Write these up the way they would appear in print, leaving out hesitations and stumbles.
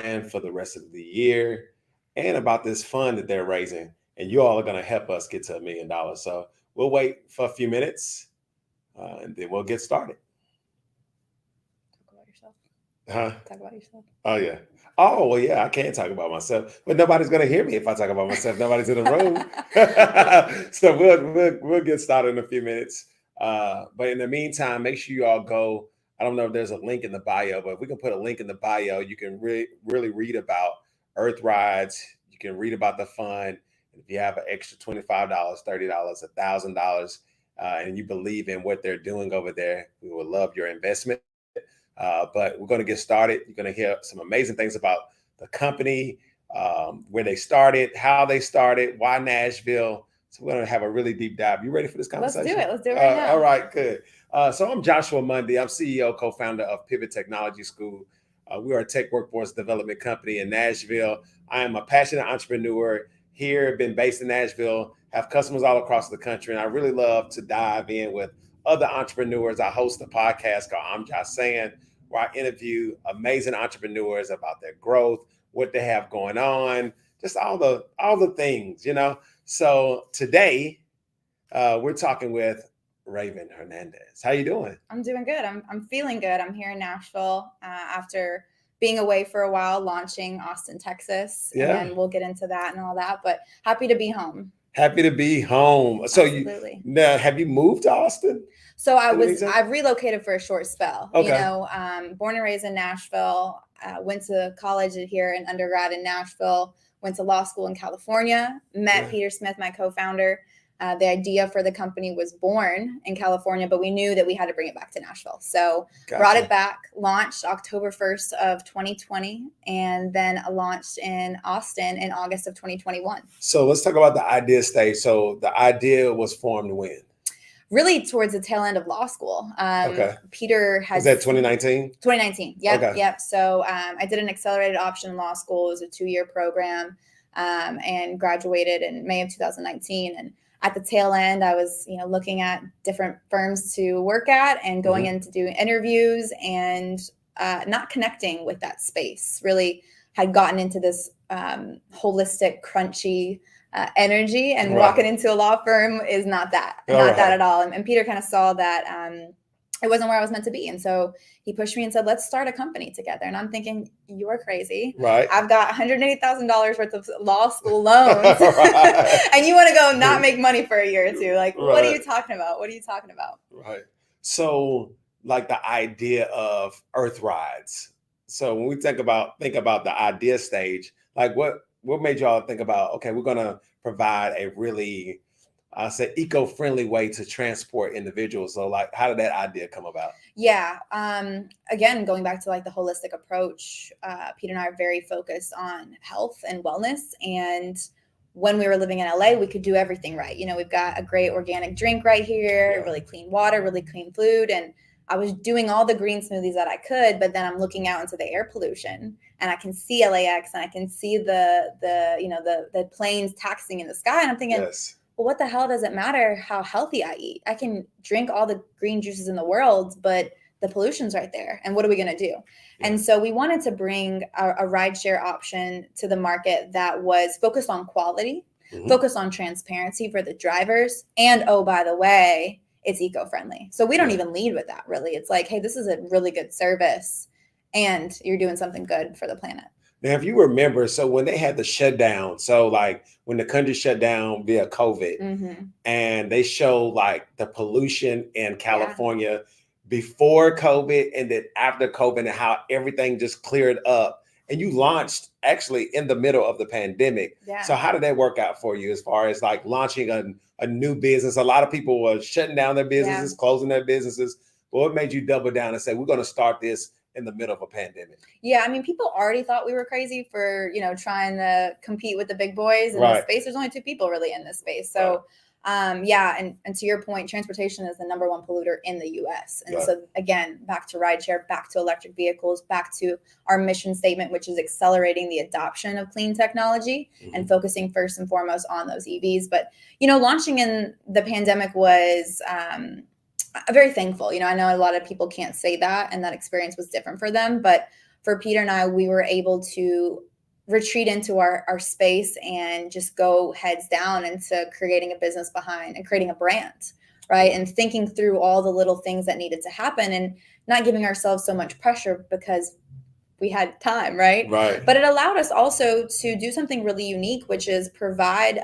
And for the rest of the year and about this fund that they're raising. And you all are going to help us get to $1 million. So we'll wait for a few minutes and then we'll get started. Talk about yourself. Huh? Talk about yourself. Oh, yeah. Oh, well, yeah, I can talk about myself, but nobody's going to hear me if I talk about myself. Nobody's in the room. So we'll get started in a few minutes. But in the meantime, make sure you all go. I don't know if there's a link in the bio, but if we can put a link in the bio, you can really read about Earth Rides. You can read about the fund. If you have an extra $25, $30, $1,000, and you believe in what they're doing over there, we would love your investment. But we're going to get started. You're going to hear some amazing things about the company, where they started, how they started, why Nashville. So we're going to have a really deep dive. You ready for this conversation? Let's do it right now. All right, good. So I'm Joshua Mundy. I'm CEO, co-founder of Pivot Technology School. We are a tech workforce development company in Nashville. I am a passionate entrepreneur here, been based in Nashville, have customers all across the country, and I really love to dive in with other entrepreneurs. I host a podcast called I'm Just Saying, where I interview amazing entrepreneurs about their growth, what they have going on, just all the things, you know. So today we're talking with Raven Hernandez. How you doing? I'm doing good. I'm feeling good. I'm here in Nashville after being away for a while, launching Austin, Texas. Yeah. And we'll get into that and all that, but happy to be home. Happy to be home. So Absolutely. Now, have you moved to Austin? So I've relocated for a short spell. Okay. You know, born and raised in Nashville, went to college here in undergrad in Nashville, went to law school in California, met Peter Smith, my co-founder. The idea for the company was born in California, but we knew that we had to bring it back to Nashville. So brought it back, launched October 1st of 2020, and then launched in Austin in August of 2021. So let's talk about the idea stage. So the idea was formed when? Really towards the tail end of law school. Peter has... Was that 2019? 2019. Yep. Okay. Yep. So I did an accelerated option law school. It was a 2-year program and graduated in May of 2019. And at the tail end, I was, looking at different firms to work at and going in to do interviews and not connecting with that space. Really had gotten into this holistic, crunchy energy, and walking into a law firm is not that at all. And Peter kind of saw that it wasn't where I was meant to be. And so he pushed me and said, let's start a company together. And I'm thinking, you are crazy. Right. I've got $180,000 worth of law school loans. And you want to go not make money for a year or two. Like, what are you talking about? What are you talking about? Right. So like the idea of Earth Rides. So when we think about the idea stage, like what made y'all think about, okay, we're going to provide a really, eco-friendly way to transport individuals. So like, how did that idea come about? Yeah. Again, going back to like the holistic approach, Peter and I are very focused on health and wellness. And when we were living in LA, we could do everything right. We've got a great organic drink right here, really clean water, really clean food. And I was doing all the green smoothies that I could, but then I'm looking out into the air pollution and I can see LAX and I can see the planes taxiing in the sky. And I'm thinking, well, what the hell does it matter how healthy I eat? I can drink all the green juices in the world, but the pollution's right there. And what are we going to do? Yeah. And so we wanted to bring a rideshare option to the market that was focused on quality, focused on transparency for the drivers. And, oh, by the way, it's eco-friendly. So we don't even lead with that, really. It's like, hey, this is a really good service and you're doing something good for the planet. Now, if you remember, so when they had the shutdown, so like when the country shut down via COVID, and they showed like the pollution in California before COVID and then after COVID and how everything just cleared up. And you launched actually in the middle of the pandemic. Yeah. So how did that work out for you as far as like launching a new business? A lot of people were shutting down their businesses, closing their businesses. But what made you double down and say, we're going to start this in the middle of a pandemic? Yeah, I mean, people already thought we were crazy for, trying to compete with the big boys in this space. There's only 2 people really in this space. So, and to your point, transportation is the #1 polluter in the US. And so again, back to rideshare, back to electric vehicles, back to our mission statement, which is accelerating the adoption of clean technology and focusing first and foremost on those EVs. But, launching in the pandemic was, very thankful. I know a lot of people can't say that, and that experience was different for them. But for Peter and I, we were able to retreat into our space and just go heads down into creating a business behind and creating a brand, right? And thinking through all the little things that needed to happen and not giving ourselves so much pressure because we had time, right? Right. But it allowed us also to do something really unique, which is provide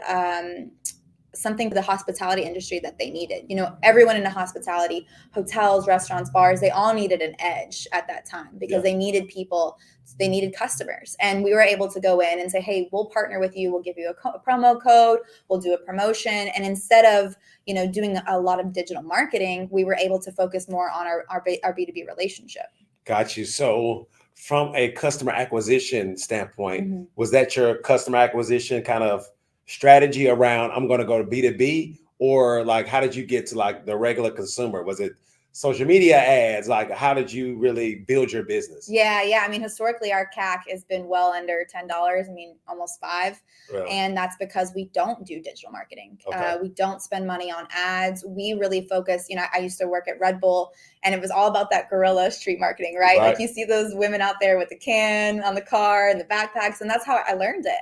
something for the hospitality industry that they needed. Everyone in the hospitality, hotels, restaurants, bars, they all needed an edge at that time because they needed people, they needed customers. And we were able to go in and say, hey, we'll partner with you. We'll give you a promo code. We'll do a promotion. And instead of, doing a lot of digital marketing, we were able to focus more on our B2B relationship. Got you. So from a customer acquisition standpoint, was that your customer acquisition kind of strategy around, I'm going to go to B2B, or like, how did you get to like the regular consumer? Was it social media ads? Like, how did you really build your business? Yeah. I mean, historically, our CAC has been well under $10. I mean, almost $5. Really? And that's because we don't do digital marketing. Okay. We don't spend money on ads. We really focus, I used to work at Red Bull, and it was all about that guerrilla street marketing, right? Like you see those women out there with the can on the car and the backpacks, and that's how I learned it.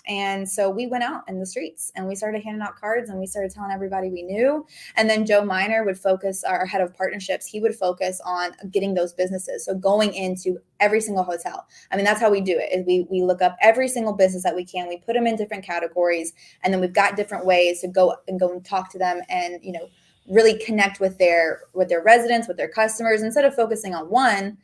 And so we went out in the streets and we started handing out cards and we started telling everybody we knew. And then Joe Miner would focus, our head of partnerships, he would focus on getting those businesses. So going into every single hotel. I mean, that's how we do it, is we look up every single business that we can. We put them in different categories, and then we've got different ways to go and talk to them and, really connect with their residents, with their customers. Instead of focusing on one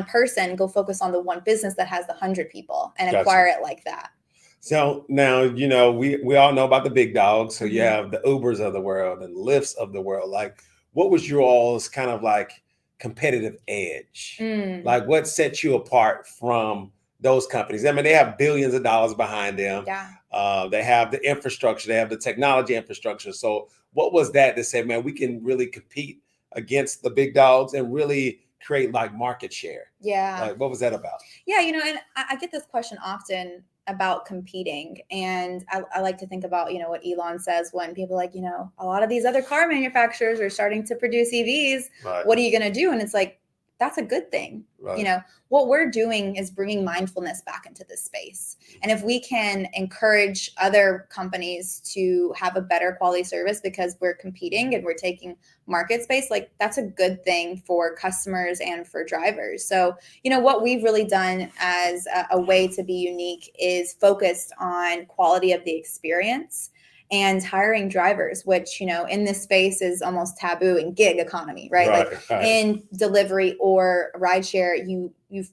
person, go focus on the one business that has the 100 people and acquire it like that. So now, we all know about the big dogs. So you have the Ubers of the world and Lyfts of the world. Like, what was your all's kind of like competitive edge? Like, what set you apart from those companies? I mean, they have billions of dollars behind them. Yeah. They have the infrastructure. They have the technology infrastructure. So what was that said, man, we can really compete against the big dogs and really create like market share? Yeah. Like, what was that about? Yeah. And I get this question often about competing. And I like to think about, what Elon says when people are like, a lot of these other car manufacturers are starting to produce EVs. Right. What are you going to do? And it's like, that's a good thing. Right. What we're doing is bringing mindfulness back into this space. And if we can encourage other companies to have a better quality service because we're competing and we're taking market space, like that's a good thing for customers and for drivers. So, what we've really done as a way to be unique is focused on quality of the experience and hiring drivers, which, in this space is almost taboo in gig economy, right? In delivery or rideshare,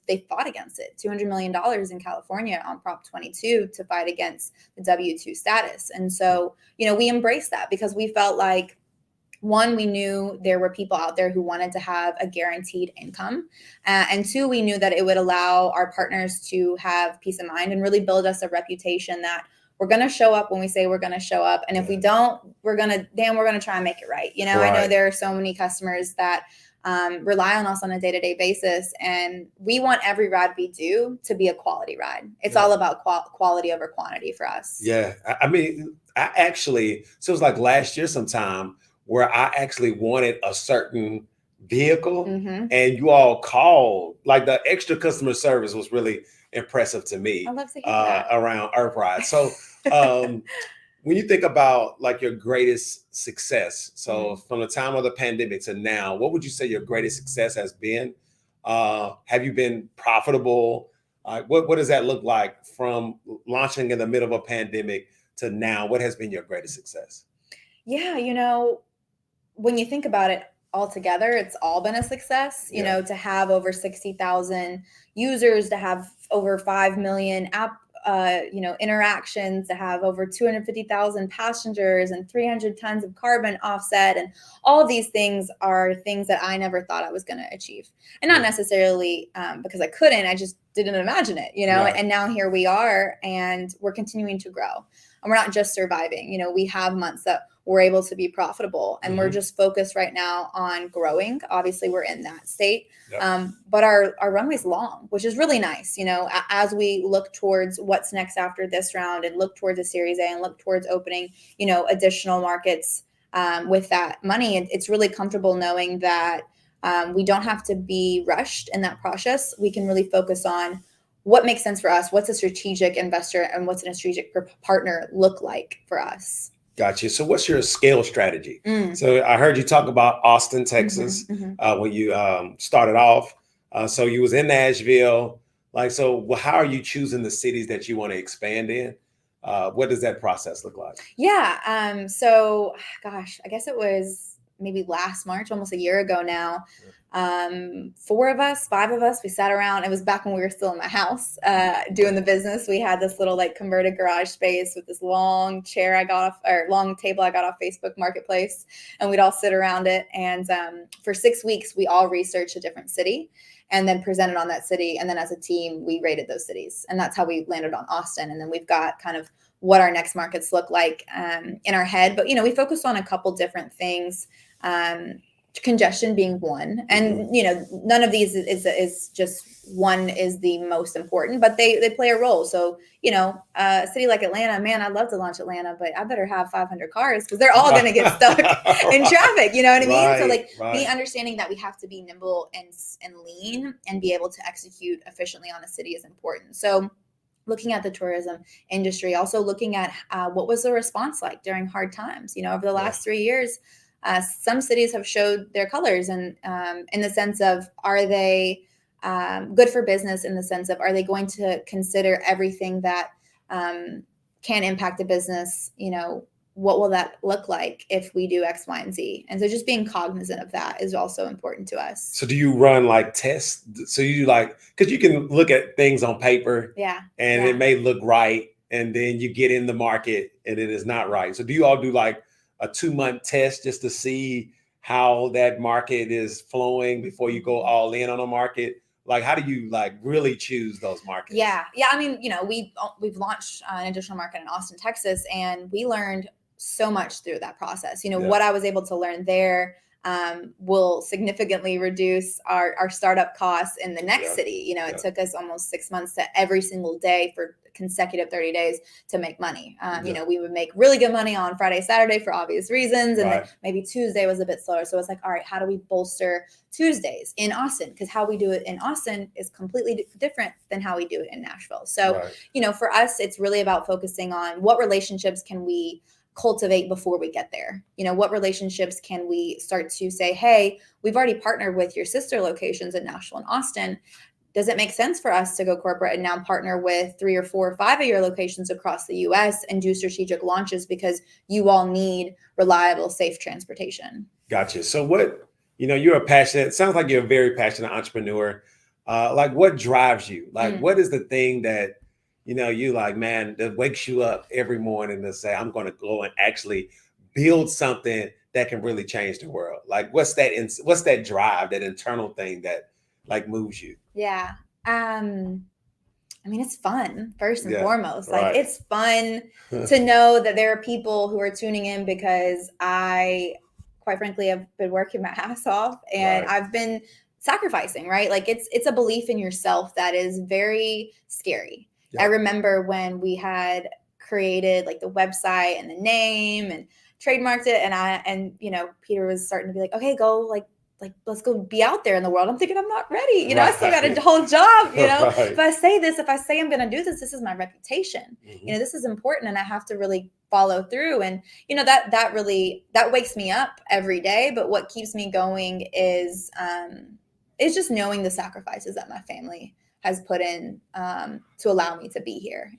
they fought against it. $200 million in California on Prop 22 to fight against the W-2 status. And so, we embraced that because we felt like, one, we knew there were people out there who wanted to have a guaranteed income. And 2, we knew that it would allow our partners to have peace of mind and really build us a reputation that we're going to show up when we say we're going to show up. And if we don't, we're going to try and make it right. I know there are so many customers that rely on us on a day-to-day basis. And we want every ride we do to be a quality ride. It's all about quality over quantity for us. Yeah. I mean, I actually, so it was like last year sometime where I actually wanted a certain vehicle Mm-hmm. and you all called. Like the extra customer service was really impressive to me I love to hear that. around Earthride. So when you think about like your greatest success, so from the time of the pandemic to now, what would you say your greatest success has been? Have you been profitable? What does that look like from launching in the middle of a pandemic to now? What has been your greatest success? Yeah, when you think about it all together, it's all been a success. To have over 60,000 users, to have over 5 million app interactions, to have over 250,000 passengers and 300 tons of carbon offset, and all of these things are things that I never thought I was going to achieve, and not necessarily because I couldn't. I just didn't imagine it, Right. And now here we are, and we're continuing to grow, and we're not just surviving. We have months that we're able to be profitable, and we're just focused right now on growing. Obviously, we're in that state, but our runway's long, which is really nice. As we look towards what's next after this round, and look towards a Series A, and look towards opening, additional markets with that money, it's really comfortable knowing that we don't have to be rushed in that process. We can really focus on what makes sense for us, what's a strategic investor, and what's a strategic partner look like for us. Gotcha. So what's your scale strategy? So I heard you talk about Austin, Texas, when you started off. So you was in Nashville. So how are you choosing the cities that you want to expand in? What does that process look like? Yeah. So, gosh, I guess it was maybe last March, almost a year ago now. 5 of us, we sat around. It was back when we were still in my house doing the business. We had this little converted garage space with this long long table I got off Facebook Marketplace, and we'd all sit around it. And for 6 weeks, we all researched a different city and then presented on that city. And then as a team, we rated those cities, and that's how we landed on Austin. And then we've got kind of what our next markets look like in our head. But, we focused on a couple different things. Congestion being one, and none of these is just one is the most important, but they play a role. So a city like Atlanta, man, I'd love to launch Atlanta, but I better have 500 cars because they're all going to get stuck in traffic. You know what I mean? So me understanding that we have to be nimble and lean and be able to execute efficiently on a city is important. So looking at the tourism industry, also looking at what was the response like during hard times. Over the last 3 years. Some cities have showed their colors, and in the sense of, are they good for business? In the sense of, are they going to consider everything that can impact the business? What will that look like if we do X, Y, and Z? And so just being cognizant of that is also important to us. So do you run tests? So you because you can look at things on paper, and it may look right, and then you get in the market and it is not right. So do you all do a 2-month test just to see how that market is flowing before you go all in on a market? How do you really choose those markets? Yeah. I mean, we've launched an additional market in Austin, Texas, and we learned so much through that process. What I was able to learn there will significantly reduce our startup costs in the next city. It took us almost 6 months to every single day for consecutive 30 days to make money. We would make really good money on Friday, Saturday for obvious reasons. And then maybe Tuesday was a bit slower. So it's all right, how do we bolster Tuesdays in Austin? Because how we do it in Austin is completely different than how we do it in Nashville. So, for us, it's really about focusing on what relationships can we cultivate before we get there. What relationships can we start to say, hey, we've already partnered with your sister locations in Nashville and Austin. Does it make sense for us to go corporate and now partner with 3 or 4 or 5 of your locations across the US and do strategic launches because you all need reliable, safe transportation? Gotcha. So it sounds like you're a very passionate entrepreneur. What drives you? What is the thing that, you man, that wakes you up every morning to say, I'm going to go and actually build something that can really change the world? What's that drive, that internal thing that moves you? Yeah. I mean, it's fun first and foremost. It's fun to know that there are people who are tuning in because I quite frankly, I've been working my ass off, and Right. I've been sacrificing, right? Like it's a belief in yourself that is very scary. I Yep. remember when we had created like the website and the name and trademarked it, and Peter was starting to be like, okay, go like let's go be out there in the world. I'm thinking I'm not ready. I still got a whole job. Right. If I say this, if I say I'm going to do this, this is my reputation. Mhm. This is important, and I have to really follow through. And that really wakes me up every day. But what keeps me going is just knowing the sacrifices that my family has put in to allow me to be here.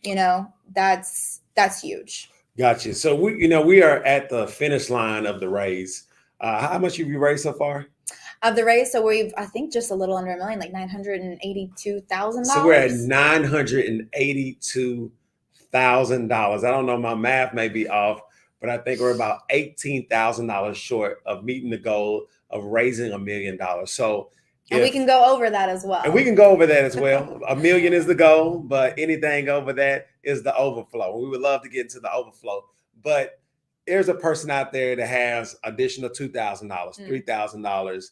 That's huge. Gotcha. So we are at the finish line of the raise. How much have you raised so far? Of the raise, so we've, I think, just a little under $1 million, like $982,000. So we're at $982,000. I don't know, my math may be off, but I think we're about $18,000 short of meeting the goal of raising $1 million. So and we can go over that as well. And we can go over that as well. $1 million is the goal, but anything over that is the overflow. We would love to get into the overflow, but there's a person out there that has additional $2,000, $3,000.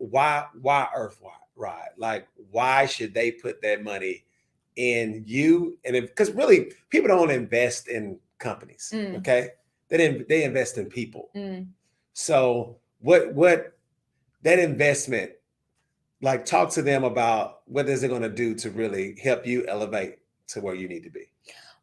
Why Earth Ride? Like, why should they put that money in you? And because really, people don't invest in companies. Okay, they invest in people. So what that investment, like, talk to them about what is it going to do to really help you elevate to where you need to be?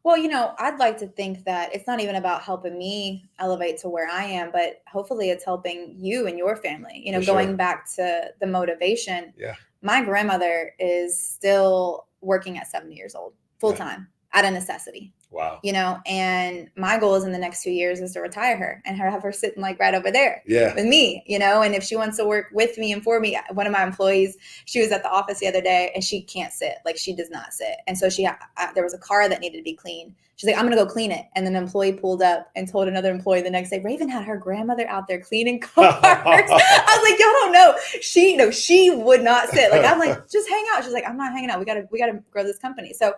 Well, I'd like to think that it's not even about helping me elevate to where I am, but hopefully it's helping you and your family, going back to the motivation. Yeah. My grandmother is still working at 70 years old, full time, out of necessity. Wow. And my goal is in the next 2 years is to retire her and have her sitting like right over there with me, and if she wants to work with me and for me. One of my employees, she was at the office the other day and she can't sit, like she does not sit. And so there was a car that needed to be cleaned. She's like, I'm going to go clean it. And then an employee pulled up and told another employee the next day, Raven had her grandmother out there cleaning cars. I was like, y'all don't know. She would not sit. Like, I'm like, just hang out. She's like, I'm not hanging out. We gotta grow this company. So,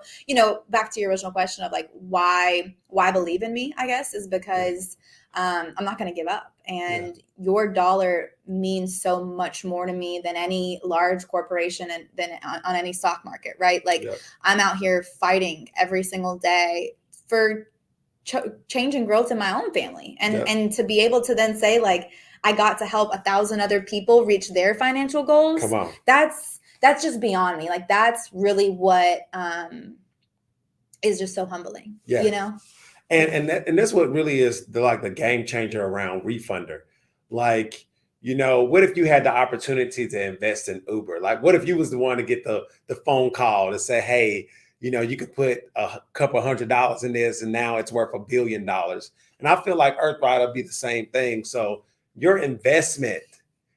back to your original question of like, why believe in me, I guess, is because I'm not going to give up. And your dollar means so much more to me than any large corporation and than on any stock market, right? Like, I'm out here fighting every single day for change and growth in my own family. And to be able to then say, like, I got to help 1,000 other people reach their financial goals. Come on. That's just beyond me. Like, that's really what is just so humbling, And that's what really is the game changer around Refunder. Like, what if you had the opportunity to invest in Uber? Like, what if you was the one to get the phone call to say, hey, you could put a couple $100 in this and now it's worth $1 billion. And I feel like Earthright will be the same thing. So your investment,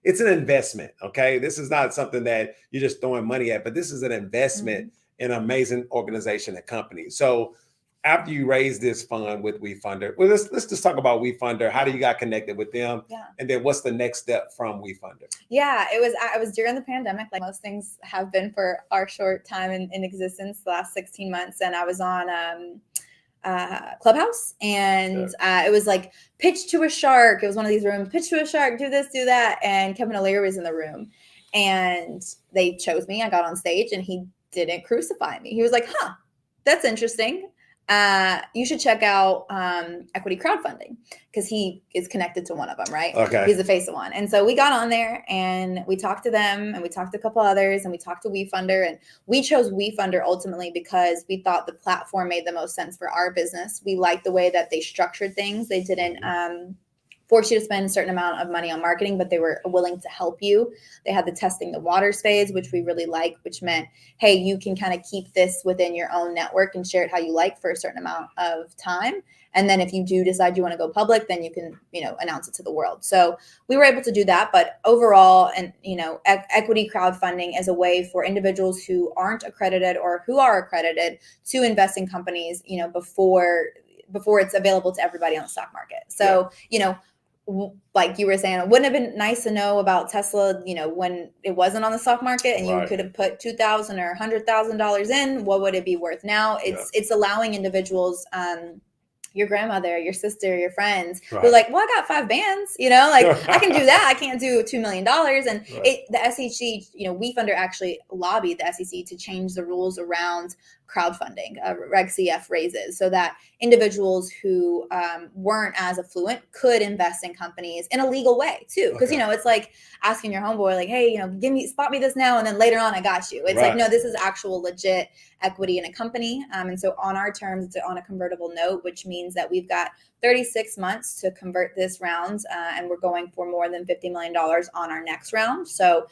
it's an investment. Okay. This is not something that you're just throwing money at, but this is an investment in an amazing organization and company. So after you raise this fund with WeFunder, well, let's just talk about WeFunder. How do you got connected with them? Yeah. And then what's the next step from WeFunder? Yeah, I was during the pandemic, like most things have been for our short time in existence, the last 16 months. And I was on Clubhouse, and it was like pitch to a shark. It was one of these rooms, pitch to a shark, do this, do that. And Kevin O'Leary was in the room, and they chose me. I got on stage and he didn't crucify me. He was like, that's interesting. You should check out equity crowdfunding, because he is connected to one of them, right? Okay. He's the face of one. And so we got on there and we talked to them and we talked to a couple others and we talked to WeFunder, and we chose WeFunder ultimately because we thought the platform made the most sense for our business. We liked the way that they structured things. They didn't force you to spend a certain amount of money on marketing, but they were willing to help you. They had the testing the waters phase, which we really like, which meant, hey, you can kind of keep this within your own network and share it how you like for a certain amount of time. And then if you do decide you want to go public, then you can, announce it to the world. So we were able to do that. But overall, and, equity crowdfunding is a way for individuals who aren't accredited or who are accredited to invest in companies, before it's available to everybody on the stock market. So, like you were saying, it wouldn't have been nice to know about Tesla, when it wasn't on the stock market and you could have put $2,000 or $100,000 in. What would it be worth now? It's allowing individuals your grandmother, your sister, your friends who Right. are like, well, I got 5 bands, like I can do that. I can't do $2 million. And Right. the SEC, WeFunder actually lobbied the SEC to change the rules around crowdfunding, Reg CF raises, so that individuals who weren't as affluent could invest in companies in a legal way too. Because, Okay. it's like asking your homeboy, like, hey, spot me this now. And then later on, I got you. It's like, Right. no, this is actual legit equity in a company. And so on our terms, it's on a convertible note, which means that we've got 36 months to convert this round, and we're going for more than $50 million on our next round. So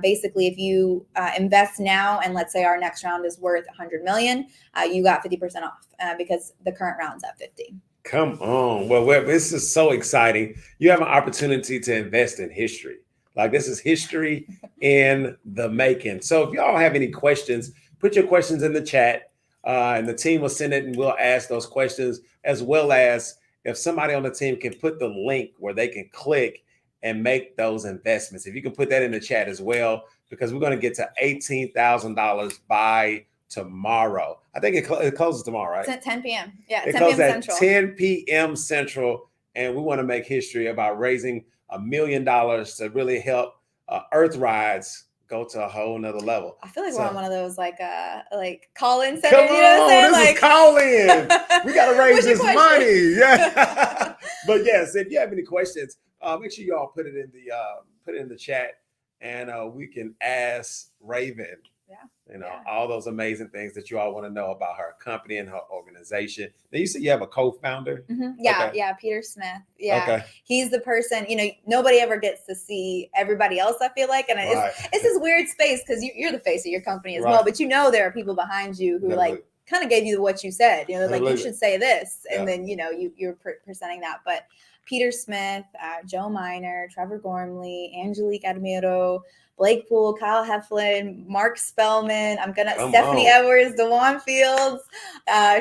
basically, if you invest now, and let's say our next round is worth 100 million, you got 50% off because the current round's at 50. Come on. Well, this is so exciting. You have an opportunity to invest in history. Like, this is history in the making. So if y'all have any questions, put your questions in the chat, and the team will send it and we'll ask those questions, as well as if somebody on the team can put the link where they can click and make those investments. If you can put that in the chat as well, because we're going to get to $18,000 by tomorrow. I think it closes tomorrow, right? It's at 10 p.m. Yeah, It 10 closes p.m. at Central. 10 p.m. Central, and we want to make history about raising $1 million to really help Earth Rides go to a whole nother level. I feel like we're on one of those like call-in centers. Come on, this is call-in. We got to raise this money. Yeah. But yes, if you have any questions, make sure y'all put it in the chat, and we can ask Raven. All those amazing things that you all want to know about her company and her organization. Now, you said you have a co-founder. Mm-hmm. Yeah, okay. Yeah, Peter Smith. Yeah, okay. He's the person. Nobody ever gets to see everybody else, I feel like, and it's this weird space because you're the face of your company as well. But there are people behind you who kind of gave you what you said. You should say this, and then you're presenting that. But Peter Smith, Joe Miner, Trevor Gormley, Angelique Admiro, Blake Poole, Kyle Heflin, Mark Spellman, Stephanie Edwards, DeJuan Fields,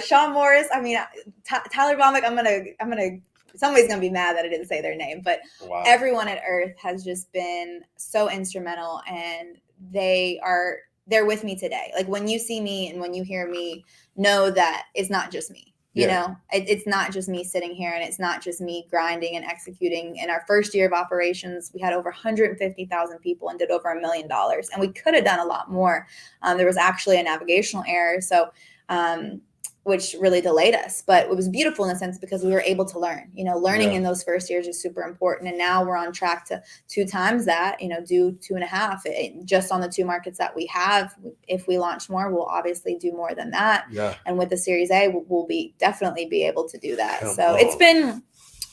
Sean Morris. I mean, Tyler Bomick. Somebody's gonna be mad that I didn't say their name, but everyone at Earth has just been so instrumental, and they're with me today. Like, when you see me and when you hear me, know that it's not just me. It's not just me sitting here, and it's not just me grinding and executing. In our first year of operations, we had over 150,000 people and did over $1 million, and we could have done a lot more. There was actually a navigational error, so which really delayed us, but it was beautiful in a sense because we were able to learn. Learning in those first years is super important, and now we're on track to 2 times that. Do 2.5 just on the 2 markets that we have. If we launch more, we'll obviously do more than that. And with the Series A, we'll definitely be able to do that.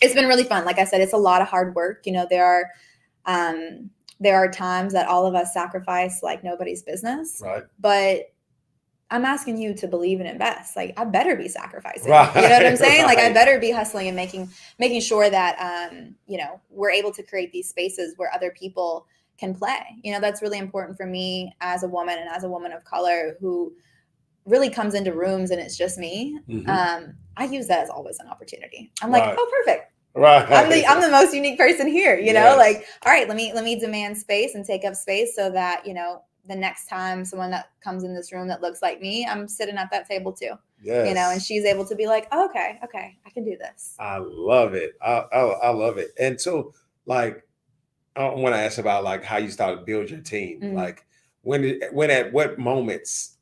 It's been really fun. Like I said, it's a lot of hard work. There are times that all of us sacrifice like nobody's business, but I'm asking you to believe and invest. Like, I better be sacrificing. You know what I'm saying? Like, I better be hustling and making sure that we're able to create these spaces where other people can play. That's really important for me as a woman, and as a woman of color who really comes into rooms and it's just me. Mm-hmm. I use that as always an opportunity. I'm like, oh, perfect. I'm the most unique person here. Like, all right, let me demand space and take up space so that the next time someone that comes in this room that looks like me, I'm sitting at that table too. And she's able to be like, oh, okay, I can do this. I love it. I love it. And so, like, I want to ask about like how you started to build your team. Mm-hmm. Like, when at what moments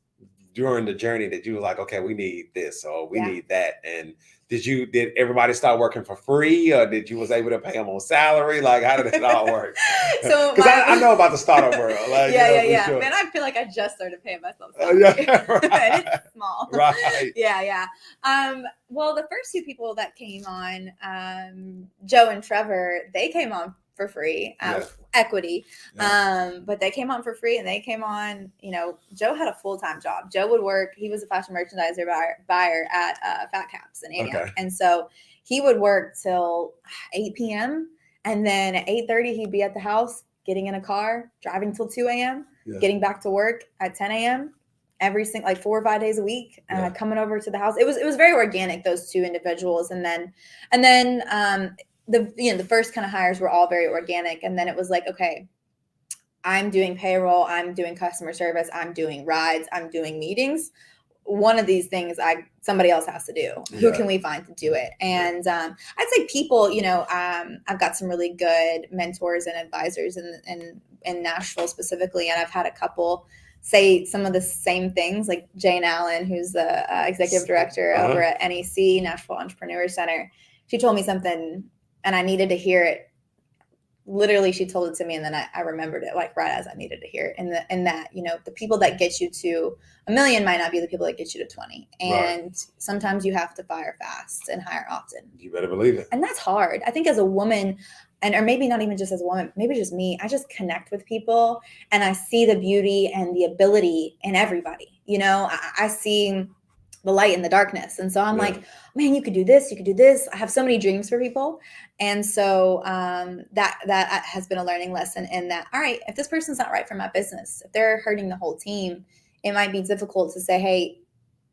during the journey that you were like, okay, we need this or we need that, and did everybody start working for free, or did you was able to pay them on salary? Like, how did it all work? So, because I know about the startup world. Like, Sure. Man, I feel like I just started paying myself salary. And it's small. Yeah. Well, the first 2 people that came on, Joe and Trevor, they came on for free, equity. But they came on for free, and they came on, Joe had a full-time job. Joe would work. He was a fashion merchandiser buyer at Fat Caps in Antioch. Okay. And so he would work till 8 p.m. And then at 8:30, he'd be at the house, getting in a car, driving till 2 a.m., getting back to work at 10 a.m. every single, like 4 or 5 days a week, coming over to the house. It was very organic, those 2 individuals. And then the first kind of hires were all very organic. And then it was like, okay, I'm doing payroll, I'm doing customer service, I'm doing rides, I'm doing meetings. one of these things somebody else has to do. Who can we find to do it? And I'd say people, I've got some really good mentors and advisors in Nashville specifically, and I've had a couple say some of the same things, like Jane Allen, who's the executive director over at NEC, Nashville Entrepreneur Center. She told me something and I needed to hear it. Literally, she told it to me, and then I remembered it like right as I needed to hear it. In that, the people that get you to $1 million might not be the people that get you to 20. And sometimes you have to fire fast and hire often. You better believe it. And that's hard. I think as a woman, or maybe not even just as a woman, maybe just me, I just connect with people and I see the beauty and the ability in everybody. I see the light in the darkness. And so I'm like, man, you could do this. You could do this. I have so many dreams for people. And so that has been a learning lesson in that, all right, if this person's not right for my business, if they're hurting the whole team, it might be difficult to say, hey,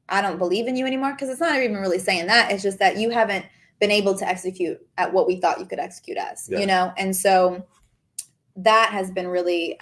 I don't believe in you anymore. Because it's not even really saying that. It's just that you haven't been able to execute at what we thought you could execute as, And so that has been really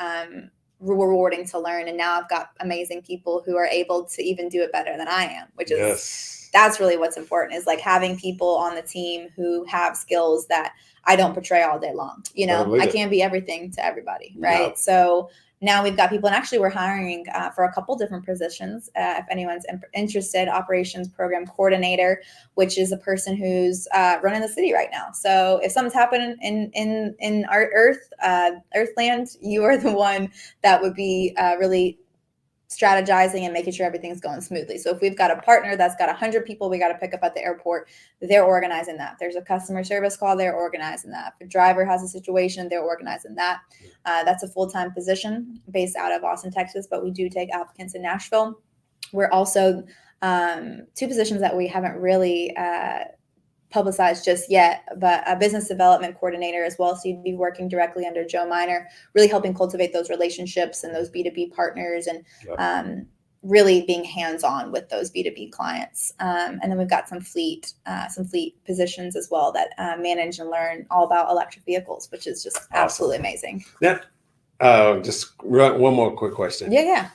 rewarding to learn. And now I've got amazing people who are able to even do it better than I am, which is, that's really what's important, is like having people on the team who have skills that I don't portray all day long. I can't be everything to everybody. Right. No. So now we've got people, and actually we're hiring for a couple different positions. If anyone's interested, operations program coordinator, which is a person who's running the city right now. So if something's happening in our Earthland, you are the one that would be really strategizing and making sure everything's going smoothly. So if we've got a partner that's got 100 people we got to pick up at the airport, they're organizing that. There's a customer service call, they're organizing that. If a driver has a situation, they're organizing that. That's a full-time position based out of Austin, Texas, but we do take applicants in Nashville. We're also two positions that we haven't really publicized just yet, but a business development coordinator as well. So you'd be working directly under Joe Miner, really helping cultivate those relationships and those B2B partners, and really being hands-on with those B2B clients. And then we've got some fleet positions as well that manage and learn all about electric vehicles, which is just absolutely amazing. Now, just one more quick question. Yeah.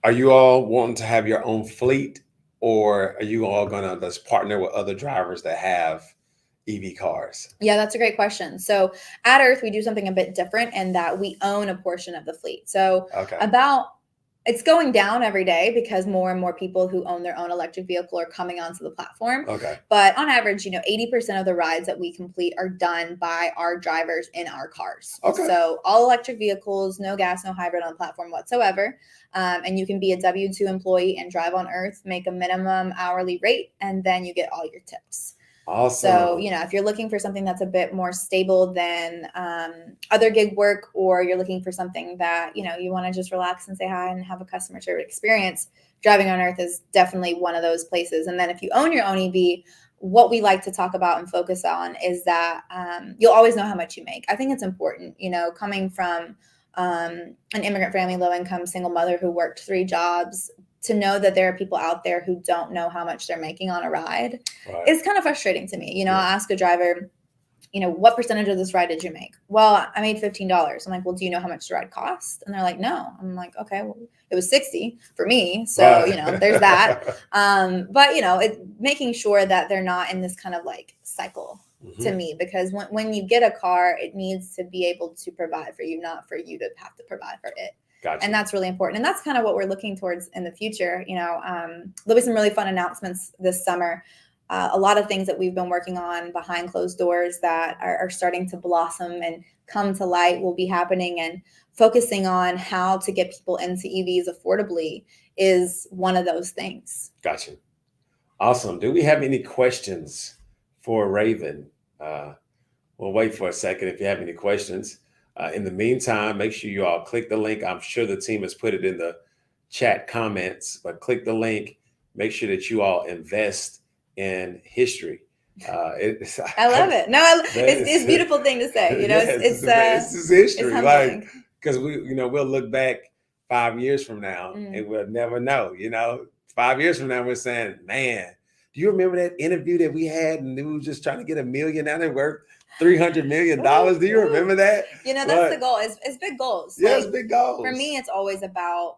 Are you all wanting to have your own fleet? Or are you all going to just partner with other drivers that have EV cars? Yeah, that's a great question. So at Earth, we do something a bit different in that we own a portion of the fleet. So it's going down every day because more and more people who own their own electric vehicle are coming onto the platform. But on average, 80% of the rides that we complete are done by our drivers in our cars. So all electric vehicles, no gas, no hybrid on the platform whatsoever. And you can be a W-2 employee and drive on Earth, make a minimum hourly rate, and then you get all your tips. Awesome. So, if you're looking for something that's a bit more stable than other gig work, or you're looking for something that, you want to just relax and say hi and have a customer service experience, driving on Earth is definitely one of those places. And then if you own your own EV, what we like to talk about and focus on is that you'll always know how much you make. I think it's important, coming from an immigrant family, low income, single mother who worked 3 jobs, to know that there are people out there who don't know how much they're making on a ride is kind of frustrating to me. I'll ask a driver, what percentage of this ride did you make? Well, I made $15. I'm like, well, do you know how much the ride cost? And they're like, no. I'm like, okay, well, it was $60 for me. So, there's that. But, it's making sure that they're not in this kind of like cycle to me, because when you get a car, it needs to be able to provide for you, not for you to have to provide for it. Gotcha. And that's really important. And that's kind of what we're looking towards in the future. There'll be some really fun announcements this summer. A lot of things that we've been working on behind closed doors that are starting to blossom and come to light will be happening, and focusing on how to get people into EVs affordably is one of those things. Gotcha. Awesome. Do we have any questions for Raven? We'll wait for a second if you have any questions. In the meantime, make sure you all click the link. I'm sure the team has put it in the chat comments, but click the link. Make sure that you all invest in history. I love it. No, it's a beautiful thing to say. It's history. Like, because we'll look back 5 years from now and we'll never know. 5 years from now, we're saying, man, do you remember that interview that we had and we were just trying to get $1 million out of work? $300 million. Do you remember that? That's the goal. It's big goals. Yeah, it's big goals. For me, it's always about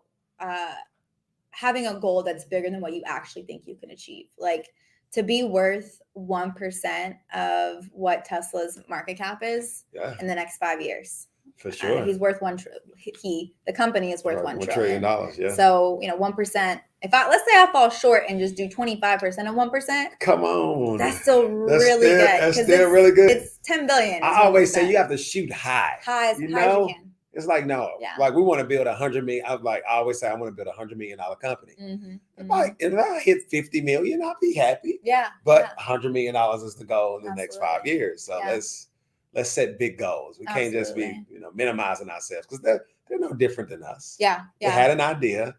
having a goal that's bigger than what you actually think you can achieve. Like to be worth 1% of what Tesla's market cap is in the next 5 years. For sure. He's worth the company is worth $1 trillion. Yeah. So, 1%, let's say I fall short and just do 25% of 1%. Come on. That's still really good. That's still really good. It's 10 billion. I always say you have to shoot high. High as you can. It's like, no, like we want to build $100 million. I always say I want to build $100 million company. If I hit 50 million, I'll be happy. Yeah. But $100 million is the goal in the next 5 years. So let's set big goals. We can't just be, minimizing ourselves because they're no different than us. Yeah. They had an idea.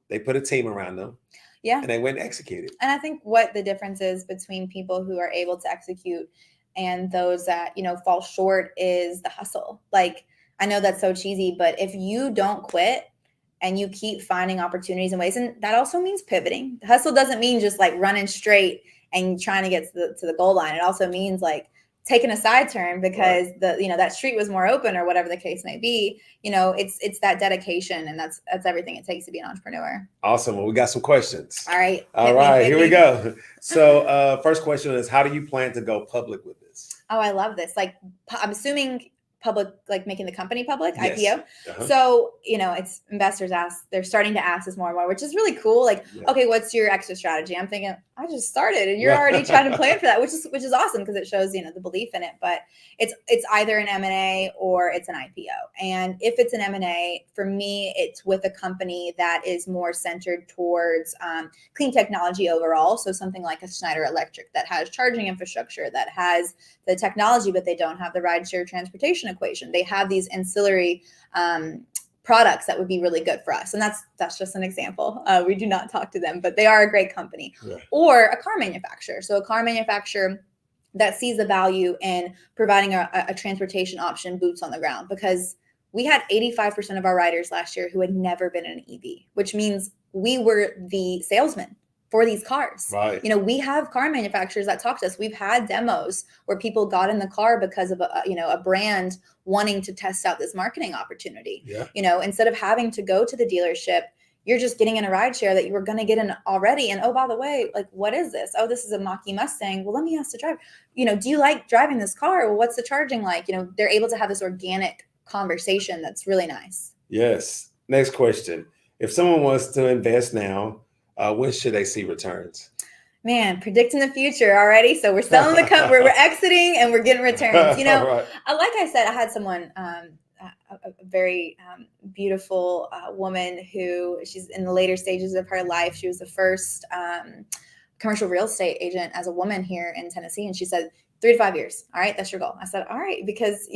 They put a team around them. Yeah. And they went and executed. And I think what the difference is between people who are able to execute and those that, fall short is the hustle. Like, I know that's so cheesy, but if you don't quit and you keep finding opportunities and ways, and that also means pivoting. The hustle doesn't mean just like running straight and trying to get to the goal line. It also means like taking a side turn because that street was more open or whatever the case may be. It's that dedication, and that's everything it takes to be an entrepreneur. Awesome. Well, we got some questions. All right. Here we go. So first question is, how do you plan to go public with this? Oh, I love this. Like, I'm assuming public, like making the company public, yes. IPO. So, it's investors they're starting to ask this more and more, which is really cool. Like, okay, what's your exit strategy? I'm thinking, I just started and you're already trying to plan for that, which is awesome because it shows, the belief in it. But it's either an M&A or it's an IPO. And if it's an M&A, for me, it's with a company that is more centered towards clean technology overall. So something like a Schneider Electric that has charging infrastructure, that has the technology, but they don't have the rideshare transportation equation. They have these ancillary products that would be really good for us. And that's just an example. We do not talk to them, but they are a great company. Or a car manufacturer. So a car manufacturer that sees the value in providing a transportation option, boots on the ground, because we had 85% of our riders last year who had never been in an EV, which means we were the salesman for these cars. Right. We have car manufacturers that talk to us. We've had demos where people got in the car because of a brand wanting to test out this marketing opportunity. Instead of having to go to the dealership, you're just getting in a ride share that you were going to get in already. And oh, by the way, like, what is this? Oh, this is a Mach-E Mustang. Well, let me ask the driver, do you like driving this car? Well, what's the charging like? They're able to have this organic conversation that's really nice. Yes. Next question. If someone wants to invest now, when should they see returns? Man, predicting the future already. So we're selling the company, we're exiting, and we're getting returns. Like I said, I had someone, a very beautiful woman who she's in the later stages of her life. She was the first commercial real estate agent as a woman here in Tennessee. And she said, 3 to 5 years. All right, that's your goal. I said, all right, because,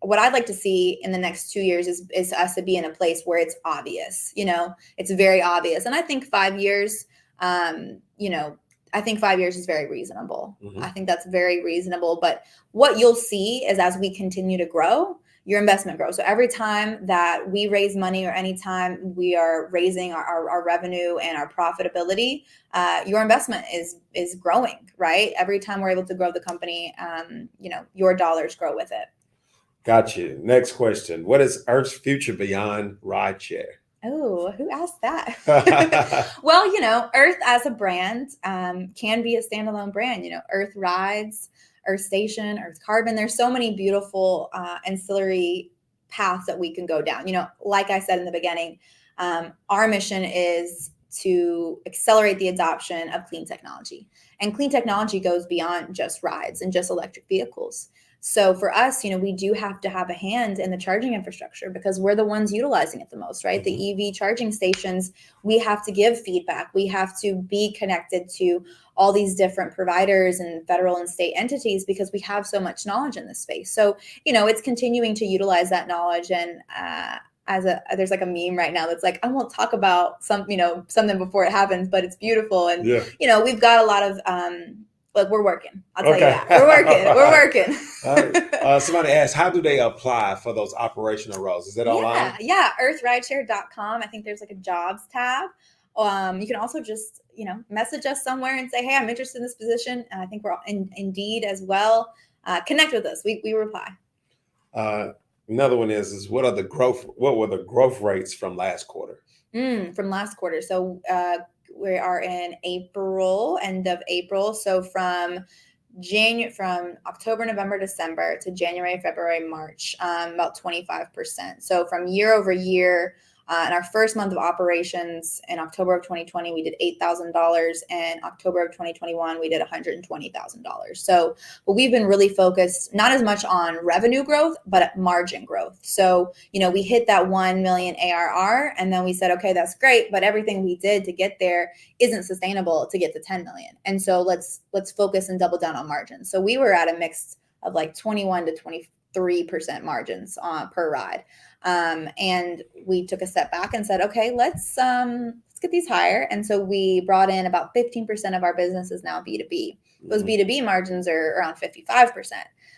what I'd like to see in the next 2 years is us to be in a place where it's obvious, it's very obvious. And I think 5 years, I think 5 years is very reasonable. I think that's very reasonable. But what you'll see is as we continue to grow, your investment grows. So every time that we raise money or anytime we are raising our revenue and our profitability, your investment is growing, right? Every time we're able to grow the company, your dollars grow with it. Got you. Next question. What is Earth's future beyond rideshare? Oh, who asked that? Well, Earth as a brand can be a standalone brand. Earth Rides, Earth Station, Earth Carbon. There's so many beautiful ancillary paths that we can go down. Like I said in the beginning, our mission is to accelerate the adoption of clean technology. And clean technology goes beyond just rides and just electric vehicles. So for us, we do have to have a hand in the charging infrastructure because we're the ones utilizing it the most, right? The EV charging stations, we have to give feedback. We have to be connected to all these different providers and federal and state entities because we have so much knowledge in this space. So, it's continuing to utilize that knowledge. And there's like a meme right now that's like, I won't talk about something before it happens, but it's beautiful. And, we've got a lot of, we're working. I'll tell you that. We're working. All right. Somebody asked, how do they apply for those operational roles? Is it online? Yeah. earthrideshare.com. I think there's like a jobs tab. You can also just, message us somewhere and say, hey, I'm interested in this position. And I think we're in Indeed as well. Connect with us. We reply. Another one is what were the growth rates from last quarter? From last quarter. So we are in April, end of April. So from October, November, December to January, February, March, about 25%. So from year over year, in our first month of operations in October of 2020, we did $8,000. And October of 2021, we did $120,000. So but we've been really focused not as much on revenue growth, but margin growth. So, we hit that 1 million ARR, and then we said, okay, that's great, but everything we did to get there isn't sustainable to get to 10 million. And so let's focus and double down on margins. So we were at a mix of like 21 to 23% margins per ride. And we took a step back and said, okay, let's get these higher. And so we brought in about 15% of our business is now B2B. Those B2B margins are around 55%.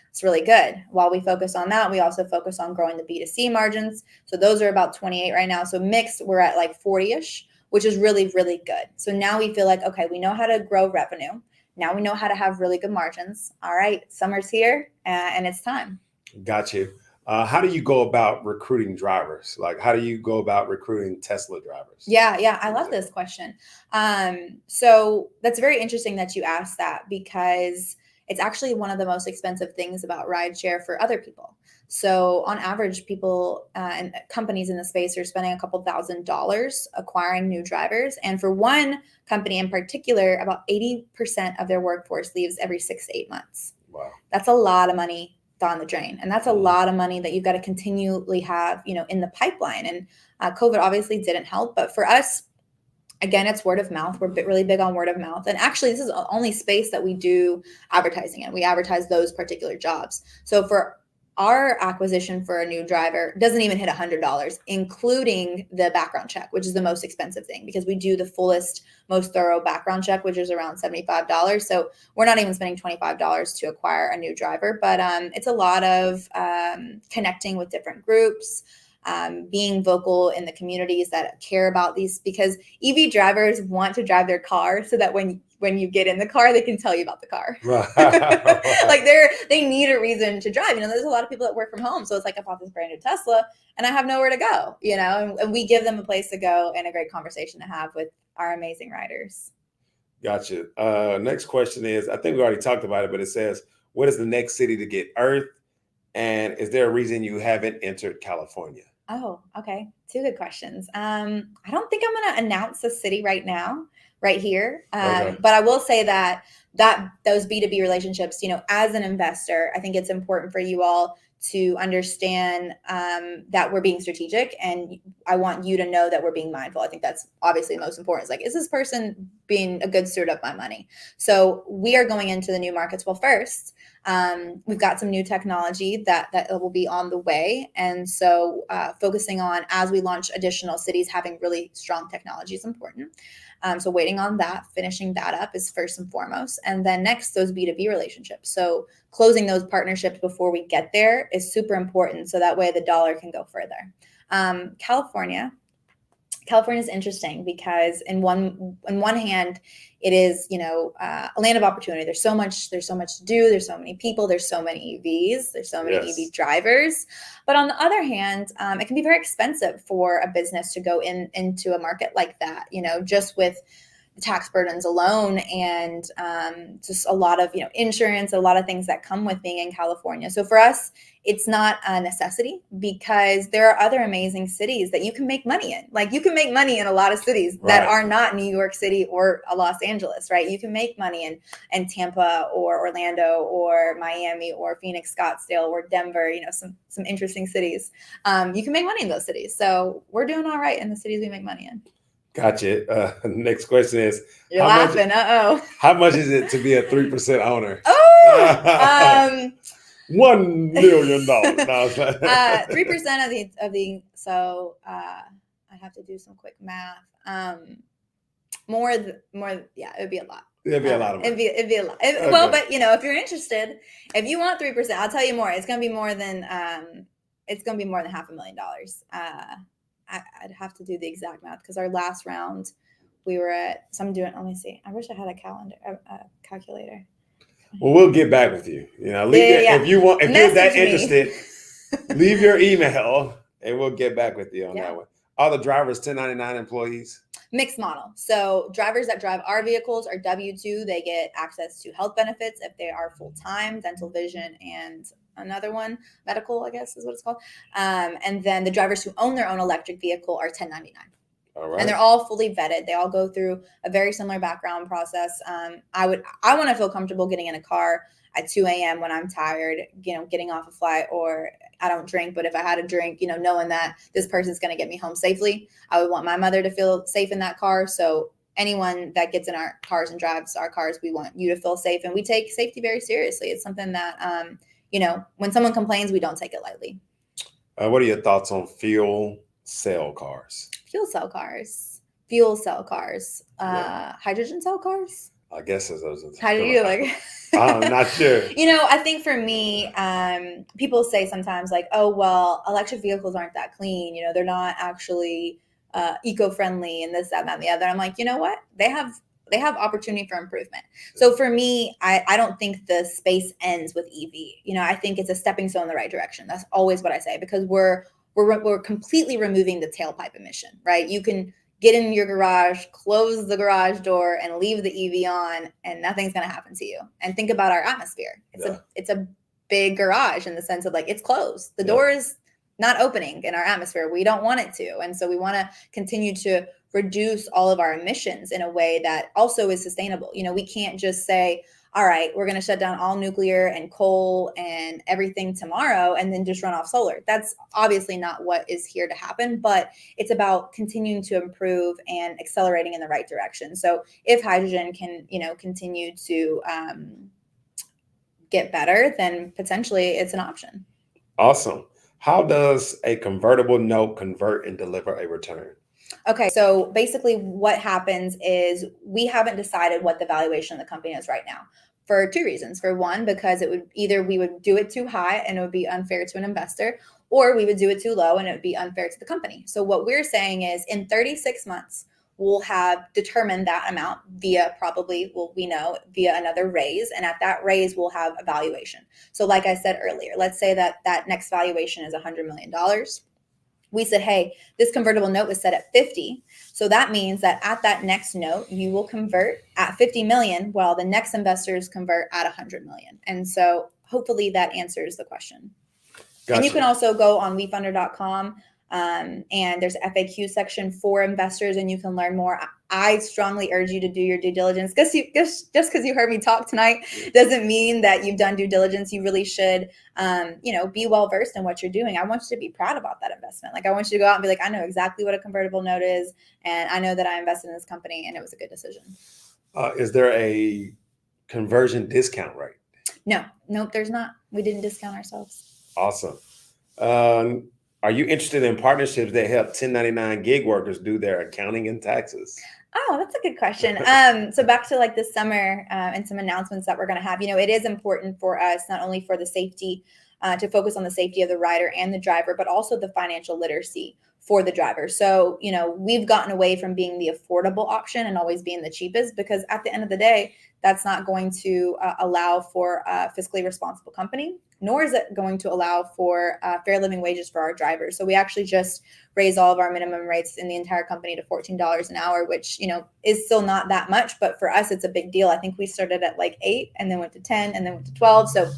It's really good. While we focus on that, we also focus on growing the B2C margins. So those are about 28 right now. So mixed, we're at like 40-ish, which is really, really good. So now we feel like, okay, we know how to grow revenue. Now we know how to have really good margins. All right, summer's here and it's time. Got you. How do you go about recruiting drivers? Like, how do you go about recruiting Tesla drivers? Yeah, I love this question. So that's very interesting that you asked that, because it's actually one of the most expensive things about rideshare for other people. So on average, people and companies in the space are spending a couple $1,000s acquiring new drivers. And for one company in particular, about 80% of their workforce leaves every 6 to 8 months. Wow. That's a lot of money down the drain. And that's a lot of money that you've got to continually have, in the pipeline. And COVID obviously didn't help, but for us, again, it's word of mouth. We're really big on word of mouth. And actually, this is the only space that we do advertising in. We advertise those particular jobs. So for our acquisition for a new driver doesn't even hit $100, including the background check, which is the most expensive thing, because we do the fullest, most thorough background check, which is around $75. So we're not even spending $25 to acquire a new driver, but it's a lot of connecting with different groups, being vocal in the communities that care about these, because EV drivers want to drive their car so that when you get in the car, they can tell you about the car. Like they need a reason to drive. There's a lot of people that work from home. So it's like, I bought this brand new Tesla and I have nowhere to go, and we give them a place to go and a great conversation to have with our amazing riders. Gotcha. Next question is, I think we already talked about it, but it says, what is the next city to get Earth? And is there a reason you haven't entered California? Oh, okay. Two good questions. I don't think I'm going to announce a city right now, right here. Okay. But I will say that those B2B relationships, as an investor, I think it's important for you all to understand that we're being strategic, and I want you to know that we're being mindful. I think that's obviously the most important. It's like, is this person being a good steward of my money? So we are going into the new markets. Well, first, we've got some new technology that will be on the way. And so focusing on, as we launch additional cities, having really strong technology is important. So waiting on that, finishing that up is first and foremost. And then next, those B2B relationships. So closing those partnerships before we get there is super important. So that way the dollar can go further. California is interesting because in one hand, it is, a land of opportunity. There's so much to do. There's so many people. There's so many EVs. There's so many EV drivers. But on the other hand, it can be very expensive for a business to go into a market like that, just with the tax burdens alone, and just a lot of, insurance, a lot of things that come with being in California. So for us, it's not a necessity, because there are other amazing cities that you can make money in. Like, you can make money in a lot of cities that are not New York City or Los Angeles, right? You can make money in Tampa or Orlando or Miami or Phoenix, Scottsdale or Denver, some interesting cities. You can make money in those cities. So we're doing all right in the cities we make money in. Gotcha. Next question is, you're laughing. How much is it to be a 3% owner? Oh, $1 million. 3% of the. So I have to do some quick math. More. Yeah, it would be a lot. It'd be a lot of money. It'd be a lot. Well, but if you're interested, if you want 3%, I'll tell you more. It's gonna be more than $500,000. I'd have to do the exact math, because our last round we were at. So I'm doing. Let me see. I wish I had a calculator. Well, we'll get back with you. If you're that interested, leave your email and we'll get back with you on that one. All the drivers 1099 employees? Mixed model. So drivers that drive our vehicles are W-2. They get access to health benefits if they are full-time, dental, vision, and another one, medical, I guess is what it's called. And then the drivers who own their own electric vehicle are 1099. All right. And they're all fully vetted. They all go through a very similar background process. I want to feel comfortable getting in a car at 2 a.m. when I'm tired, getting off a flight, or I don't drink, but if I had a drink, knowing that this person's going to get me home safely, I would want my mother to feel safe in that car. So anyone that gets in our cars and drives our cars, we want you to feel safe. And we take safety very seriously. It's something that, when someone complains, we don't take it lightly. What are your thoughts on fuel cell cars? Fuel cell cars, hydrogen cell cars. I guess those are. How do you like? I'm not sure. I think for me, people say sometimes like, oh, well, electric vehicles aren't that clean. They're not actually eco-friendly and this, that, and the other. I'm like, you know what? They have opportunity for improvement. So for me, I don't think the space ends with EV. I think it's a stepping stone in the right direction. That's always what I say, because we're completely removing the tailpipe emission, right? You can get in your garage, close the garage door, and leave the EV on, and nothing's going to happen to you. And think about our atmosphere. It's a big garage in the sense of like it's closed. The door is not opening in our atmosphere. We don't want it to. And so we want to continue to reduce all of our emissions in a way that also is sustainable. We can't just say, all right, we're going to shut down all nuclear and coal and everything tomorrow and then just run off solar. That's obviously not what is here to happen, but it's about continuing to improve and accelerating in the right direction. So if hydrogen can, continue to get better, then potentially it's an option. Awesome. How does a convertible note convert and deliver a return? Okay, so basically what happens is we haven't decided what the valuation of the company is right now for two reasons. For one, because we would do it too high and it would be unfair to an investor, or we would do it too low and it would be unfair to the company. So what we're saying is in 36 months, we'll have determined that amount via another raise. And at that raise, we'll have a valuation. So like I said earlier, let's say that next valuation is $100 million. We said, hey, this convertible note was set at 50. So that means that at that next note, you will convert at 50 million while the next investors convert at 100 million. And so hopefully that answers the question. Gotcha. And you can also go on wefunder.com and there's an FAQ section for investors and you can learn more. I strongly urge you to do your due diligence. Just because you heard me talk tonight doesn't mean that you've done due diligence. You really should, be well-versed in what you're doing. I want you to be proud about that investment. Like I want you to go out and be like, I know exactly what a convertible note is. And I know that I invested in this company and it was a good decision. Is there a conversion discount rate? Nope, there's not. We didn't discount ourselves. Awesome. Are you interested in partnerships that help 1099 gig workers do their accounting and taxes? Oh, that's a good question. So back to like this summer and some announcements that we're going to have, it is important for us, not only for the safety, to focus on the safety of the rider and the driver, but also the financial literacy for the driver. So, we've gotten away from being the affordable option and always being the cheapest, because at the end of the day, that's not going to allow for a fiscally responsible company, nor is it going to allow for fair living wages for our drivers. So we actually just raised all of our minimum rates in the entire company to $14 an hour, which, is still not that much, but for us, it's a big deal. I think we started at like 8 and then went to 10 and then went to 12. So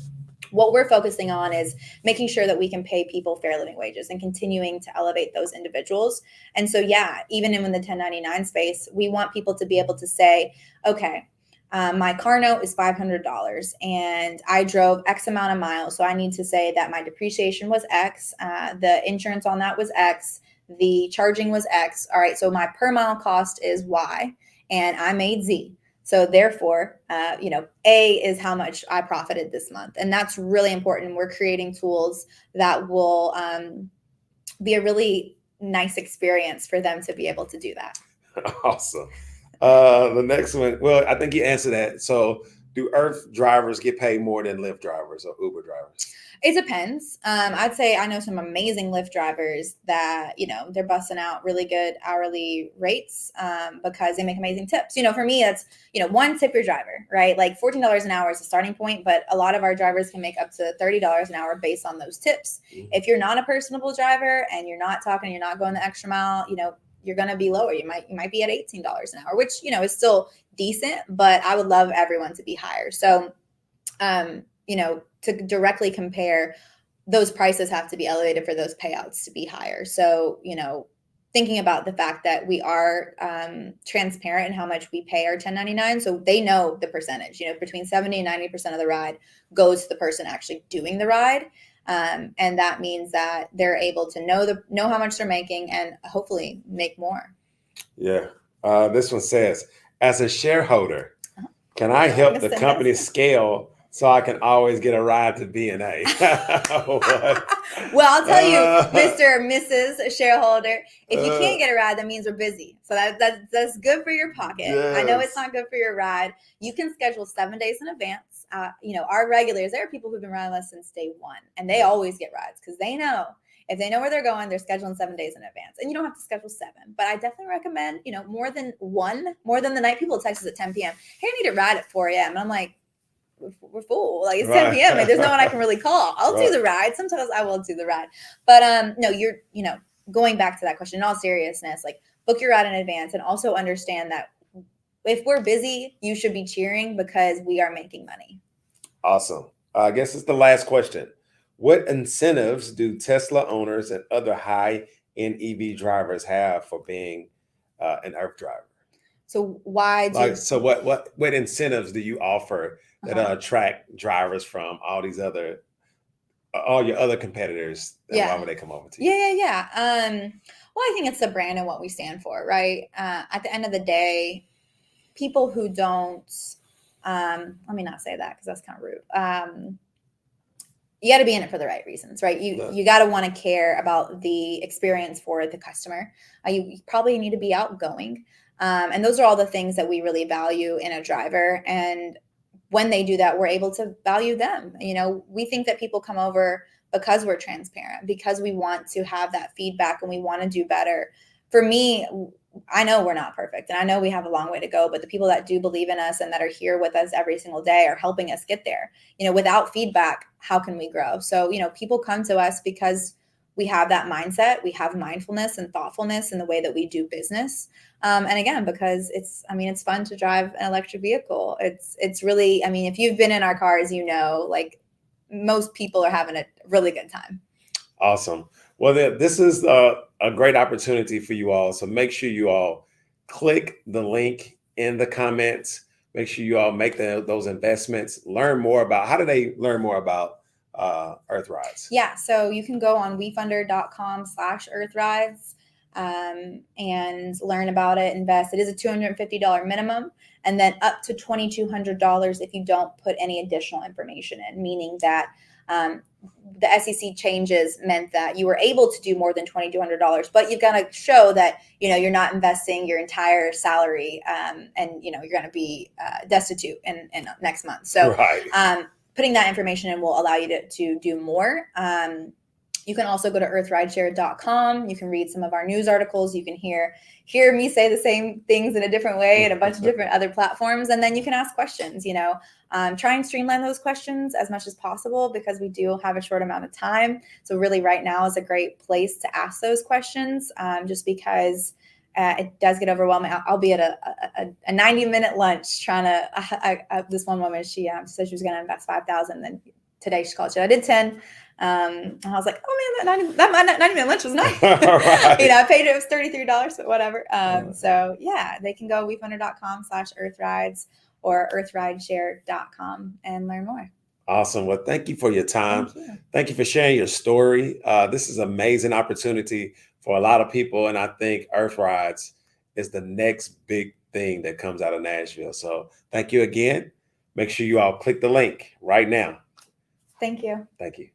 what we're focusing on is making sure that we can pay people fair living wages and continuing to elevate those individuals. And so, even in the 1099 space, we want people to be able to say, okay, my car note is $500 and I drove X amount of miles. So I need to say that my depreciation was X, the insurance on that was X, the charging was X. All right, so my per mile cost is Y and I made Z. So therefore, A is how much I profited this month. And that's really important. We're creating tools that will be a really nice experience for them to be able to do that. Awesome. The next one, well, I think you answered that. So do Earth drivers get paid more than Lyft drivers or Uber drivers? It depends. I'd say I know some amazing Lyft drivers that, they're busting out really good hourly rates because they make amazing tips. For me, that's, one, tip your driver, right? Like $14 an hour is a starting point, but a lot of our drivers can make up to $30 an hour based on those tips. Mm-hmm. If you're not a personable driver and you're not talking, you're not going the extra mile, you're going to be lower. You might be at $18 an hour, which, is still decent, but I would love everyone to be higher. So, to directly compare, those prices have to be elevated for those payouts to be higher. So, thinking about the fact that we are transparent in how much we pay our 1099. So they know the percentage, between 70 and 90% of the ride goes to the person actually doing the ride. And that means that they're able to know how much they're making and hopefully make more. Yeah. This one says, as a shareholder, can I help the company scale so I can always get a ride to B&A? Well, I'll tell you, Mr. or Mrs. Shareholder, if you can't get a ride, that means we're busy. So that's good for your pocket. Yes. I know it's not good for your ride. You can schedule 7 days in advance. Our regulars, there are people who've been riding us since day one, and they always get rides because they know if they know where they're going, they're scheduling 7 days in advance. And you don't have to schedule 7, but I definitely recommend, more than the night. People text us at 10 p.m. Hey, I need a ride at 4 a.m. And I'm like, we're full. Like, it's 10 p.m. Like, there's no one I can really call. I'll do the ride. Sometimes I will do the ride. But no, you're, going back to that question, in all seriousness, like, book your ride in advance and also understand that if we're busy, you should be cheering because we are making money. Awesome. I guess it's the last question. What incentives do Tesla owners and other high-end EV drivers have for being an Earth driver? So why do what incentives do you offer that attract drivers from all your other competitors? And why would they come over to you? Yeah. Well, I think it's the brand and what we stand for, right? At the end of the day, people who don't, let me not say that because that's kind of rude. You got to be in it for the right reasons, right? You got to want to care about the experience for the customer. You probably need to be outgoing. And those are all the things that we really value in a driver. And when they do that, we're able to value them. We think that people come over because we're transparent, because we want to have that feedback and we want to do better. For me, I know we're not perfect and I know we have a long way to go, but the people that do believe in us and that are here with us every single day are helping us get there. Without feedback, how can we grow? So, people come to us because we have that mindset. We have mindfulness and thoughtfulness in the way that we do business. And again, because it's fun to drive an electric vehicle. It's really, if you've been in our cars, like most people are having a really good time. Awesome. Well, this is a great opportunity for you all. So make sure you all click the link in the comments. Make sure you all make those investments. Learn more about, how do they learn more about Earth Rides? Yeah, so you can go on wefunder.com/earthrides and learn about it, invest. It is a $250 minimum, and then up to $2,200 if you don't put any additional information in, meaning that the SEC changes meant that you were able to do more than $2,200, but you've got to show that, you're not investing your entire salary and, you're going to be destitute in next month. So putting that information in will allow you to do more. You can also go to earthrideshare.com. You can read some of our news articles. You can hear me say the same things in a different way and a bunch of different other platforms. And then you can ask questions, try and streamline those questions as much as possible because we do have a short amount of time. So really right now is a great place to ask those questions just because it does get overwhelming. I'll be at a 90-minute lunch trying to, this one woman, she said she was going to invest $5,000. Then today she called, I did 10. And I was like, oh man, that 90-minute lunch was nice. I paid it was $33, but whatever. So yeah, they can go wefunder.com/earthrides or earthrideshare.com and learn more. Awesome. Well, thank you for your time. Thank you for sharing your story. This is an amazing opportunity for a lot of people. And I think Earth Rides is the next big thing that comes out of Nashville. So thank you again. Make sure you all click the link right now. Thank you. Thank you.